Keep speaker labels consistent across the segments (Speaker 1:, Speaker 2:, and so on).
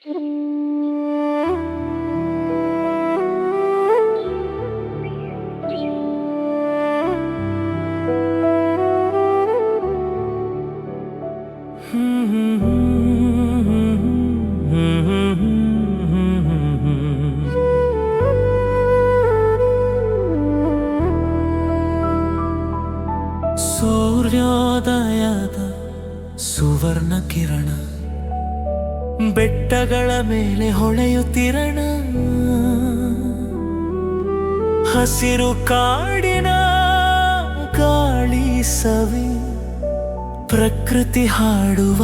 Speaker 1: ಸೂರ್ಯೋದಯದ ಸುವರ್ಣ ಕಿರಣ ಬೆಟ್ಟಗಳ ಮೇಲೆ ಹೊಳೆಯುತ್ತಿರಣ, ಹಸಿರು ಕಾಡಿನ ಗಾಳಿ ಸವಿ, ಪ್ರಕೃತಿ ಹಾಡುವ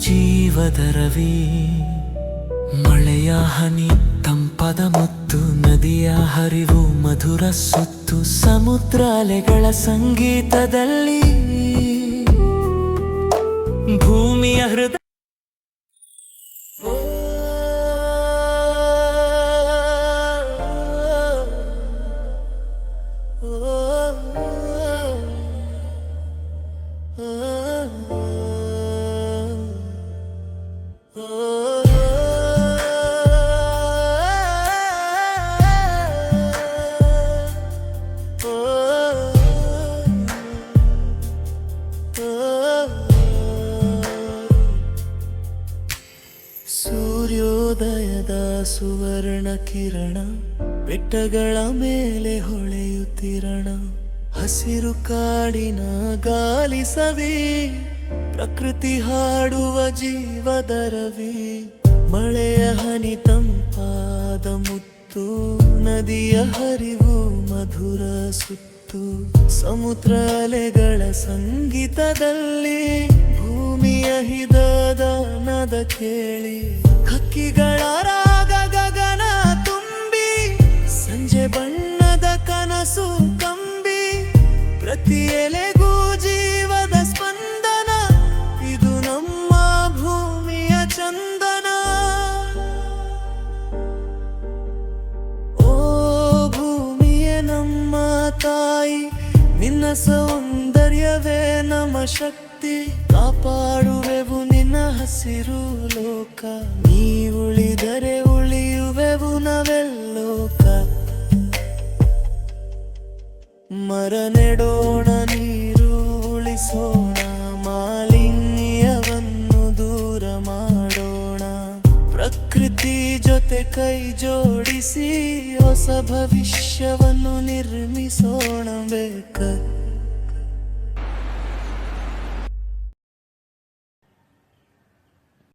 Speaker 1: ಜೀವದ ರವಿ. ಮಳೆಯ ಹನಿ ತಂಪದ ಮುತ್ತು, ನದಿಯ ಹರಿವು ಮಧುರ ಸುತ್ತು, ಸಮುದ್ರ ಅಲೆಗಳ ಸಂಗೀತದಲ್ಲಿ ಭೂಮಿಯ ಹೃದಯ ಸೂರ್ಯೋದಯದ ಸುವರ್ಣ ಕಿರಣ ಬೆಟ್ಟಗಳ ಮೇಲೆ ಹೊಳೆಯುತ್ತಿರಣ, ಹಸಿರು ಕಾಡಿನ ಗಾಳಿ ಸವಿ, ಪ್ರಕೃತಿ ಹಾಡುವ ಜೀವದ ರವಿ. ಮಳೆಯ ಹನಿ ತಂಪಾದ ಮುತ್ತು, ನದಿಯ ಹರಿವು ಮಧುರ ಸುತ್ತು, ಸಮುದ್ರ ಅಲೆಗಳ ಸಂಗೀತದಲ್ಲಿ ಭೂಮಿಯ ಹಿದದ ನದ ಕೇಳಿ, ಹಕ್ಕಿಗಳ ರಾಗ ಗಗನ ತುಂಬಿ, ಸಂಜೆ ಬಣ್ಣದ ಕನಸು ಕಂಬಿ, ಪ್ರತಿ ಎಲೆಗೂ ಜೀವದ ಸ್ಪಂದನ, ಇದು ನಮ್ಮ ಭೂಮಿಯ ಚಂದನ. ಓ ಭೂಮಿಯೇ ನಮ್ಮ ತಾಯಿ, ನಿನ್ನ ಸೌಂದರ್ಯವೇ ನಮ್ಮ ಶಕ್ತಿ, ಕಾಪಾಡುವೆವು ನಿನ್ನ ಹಸಿರು ಲೋಕ, ನೀ ಉಳಿದರೆ ಉಳಿಯುವೆವು ನಾವೆಲ್ಲೋಕ. ಮರ ನೆಡೋಣ, ನೀರು ಉಳಿಸೋಣ, ಮಾಲಿನ್ಯವನ್ನು ದೂರ ಮಾಡೋಣ, ಪ್ರಕೃತಿ ಜೊತೆ ಕೈ ಜೋಡಿಸಿ ಹೊಸ ಭವಿಷ್ಯವನ್ನು ನಿರ್ಮಿಸೋಣ ಬೇಕ.